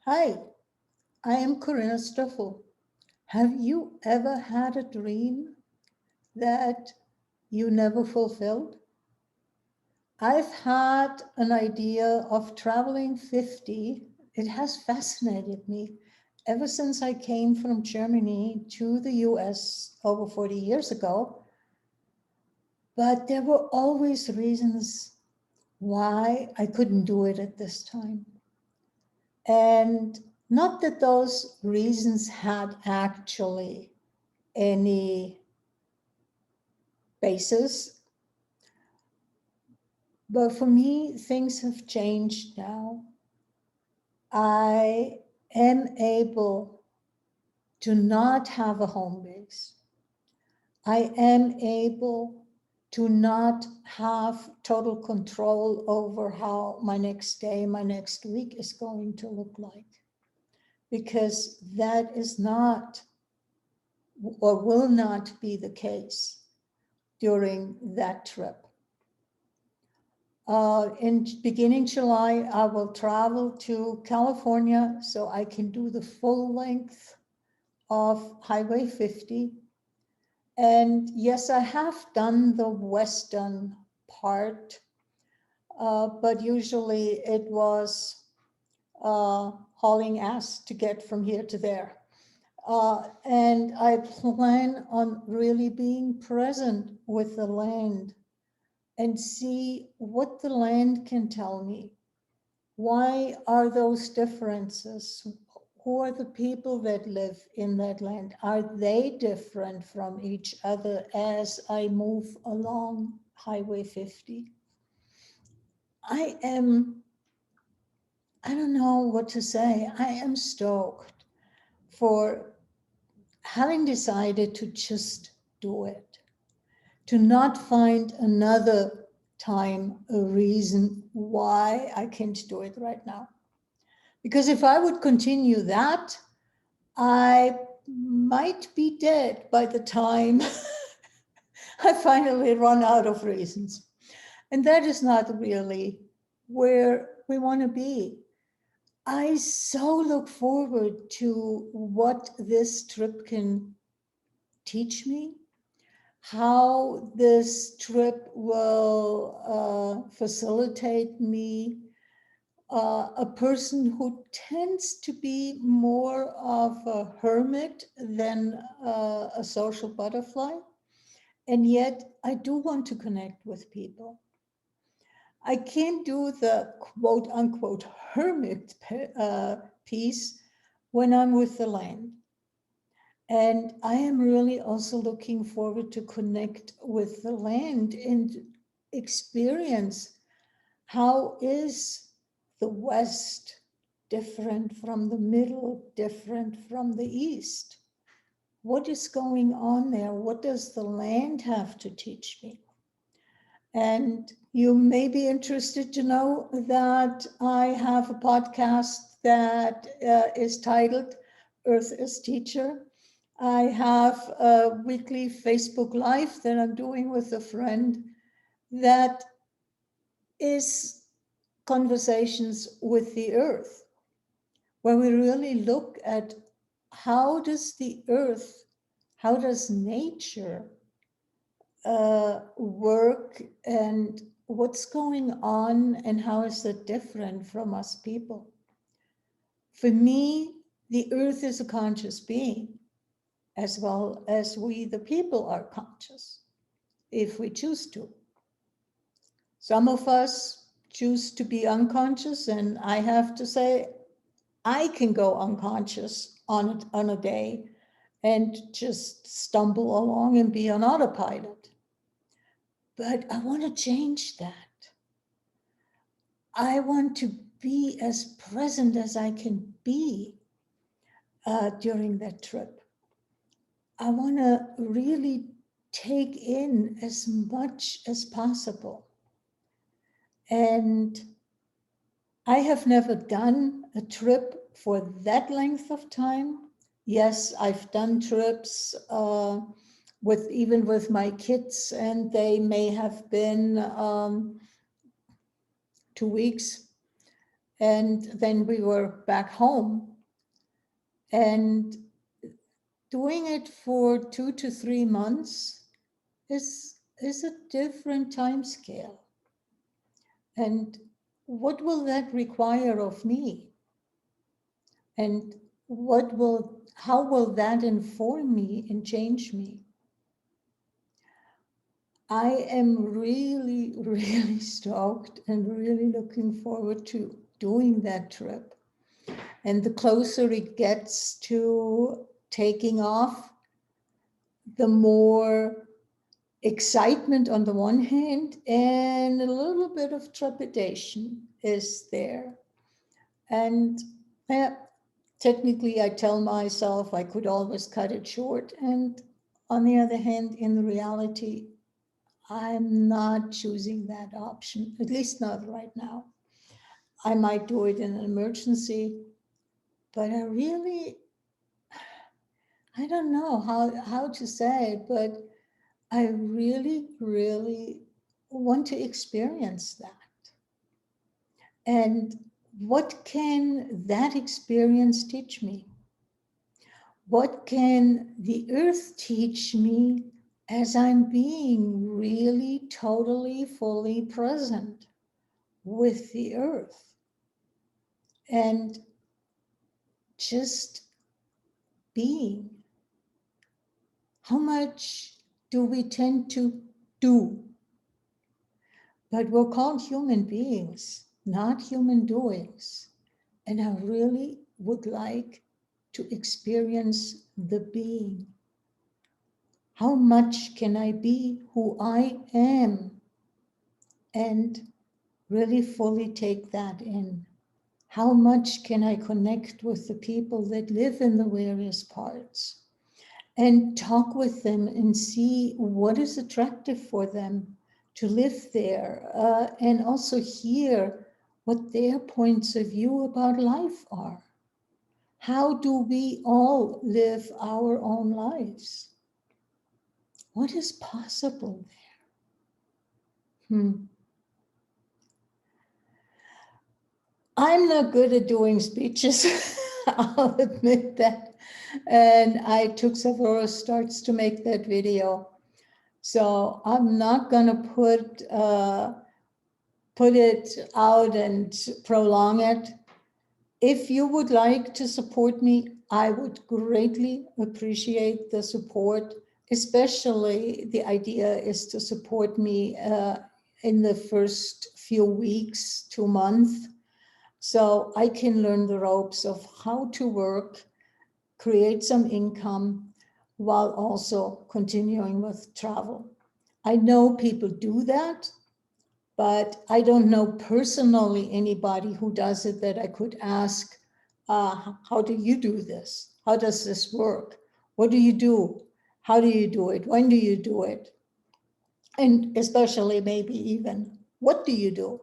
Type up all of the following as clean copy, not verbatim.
Hi, I am Corinna Stoffel. Have you ever had a dream that you never fulfilled? I've had an idea of traveling 50. It has fascinated me ever since I came from Germany to the US over 40 years ago. But there were always reasons why I couldn't do it at this time. And not that those reasons had actually any basis, but for me, things have changed now. I am able to not have a home base. I am able to not have total control over how my next day, my next week is going to look like, because that is not or will not be the case during that trip. In beginning July, I will travel to California so I can do the full length of Highway 50. And yes, I have done the western part, but usually it was hauling ass to get from here to there. And I plan on really being present with the land and see what the land can tell me. Why are those differences? Who are the people that live in that land? Are they different from each other as I move along Highway 50? I am, I don't know what to say. I am stoked for having decided to just do it, to not find another time a reason why I can't do it right now. Because if I would continue that, I might be dead by the time I finally run out of reasons. And that is not really where we want to be. I so look forward to what this trip can teach me, how this trip will facilitate me, a person who tends to be more of a hermit than a social butterfly. And yet I do want to connect with people. I can't do the quote unquote hermit piece when I'm with the land. And I am really also looking forward to connect with the land and experience how is the West different from the Middle, different from the East? What is going on there? What does the land have to teach me? And you may be interested to know that I have a podcast that is titled Earth as Teacher. I have a weekly Facebook Live that I'm doing with a friend that is conversations with the earth, where we really look at how does the earth, how does nature work, and what's going on, and how is it different from us people. For me, the earth is a conscious being, as well as we, the people, are conscious, if we choose to. Some of us choose to be unconscious, and I have to say, I can go unconscious on a day and just stumble along and be on autopilot. But I want to change that. I want to be as present as I can be during that trip. I want to really take in as much as possible. And I have never done a trip for that length of time. Yes, I've done trips with even with my kids, and they may have been 2 weeks. And then we were back home, and doing it for 2 to 3 months is a different time scale. And what will that require of me? And how will that inform me and change me? I am really, really stoked and really looking forward to doing that trip. And the closer it gets to taking off, the more excitement on the one hand and a little bit of trepidation is there. And technically, I tell myself I could always cut it short. And on the other hand, in reality, I'm not choosing that option, at least not right now. I might do it in an emergency, but I don't know how to say it, but I really, really want to experience that. And what can that experience teach me? What can the earth teach me as I'm being really, totally, fully present with the earth? And just being. How much do we tend to do? But we're called human beings, not human doings. And I really would like to experience the being. How much can I be who I am and really fully take that in? How much can I connect with the people that live in the various parts and talk with them and see what is attractive for them to live there, and also hear what their points of view about life are? How do we all live our own lives? What is possible there? I'm not good at doing speeches. I'll admit that. And I took several starts to make that video. So I'm not going to put it out and prolong it. If you would like to support me, I would greatly appreciate the support. Especially the idea is to support me in the first few weeks to month, so I can learn the ropes of how to work, create some income while also continuing with travel. I know people do that, but I don't know personally anybody who does it that I could ask, how do you do this? How does this work? What do you do? How do you do it? When do you do it? And especially maybe even, what do you do?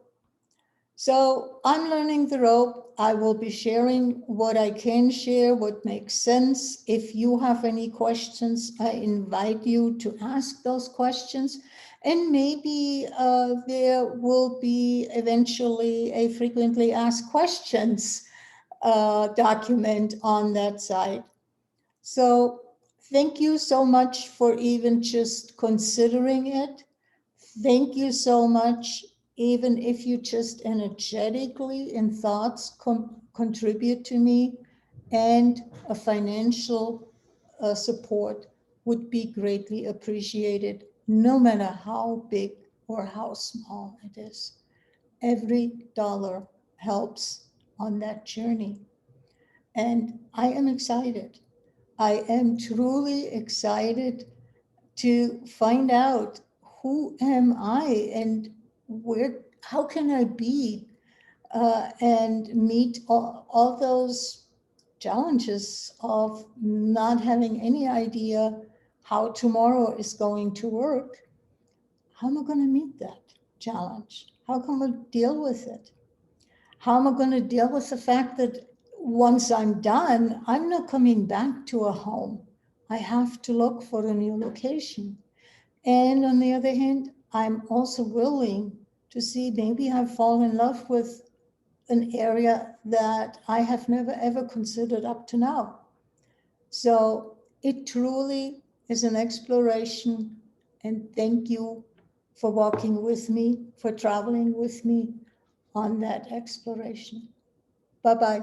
So I'm learning the rope. I will be sharing what I can share, what makes sense. If you have any questions, I invite you to ask those questions. And maybe there will be eventually a frequently asked questions document on that site. So thank you so much for even just considering it. Thank you so much, even if you just energetically in thoughts contribute to me, and a financial support would be greatly appreciated, no matter how big or how small it is. Every dollar helps on that journey. And I am excited. I am truly excited to find out who am I and how can I be, and meet all those challenges of not having any idea how tomorrow is going to work. How am I going to meet that challenge? How can I deal with it? How am I going to deal with the fact that once I'm done, I'm not coming back to a home. I have to look for a new location. And on the other hand, I'm also willing to see, maybe I fall in love with an area that I have never ever considered up to now. So it truly is an exploration, and thank you for walking with me, for traveling with me on that exploration. Bye-bye.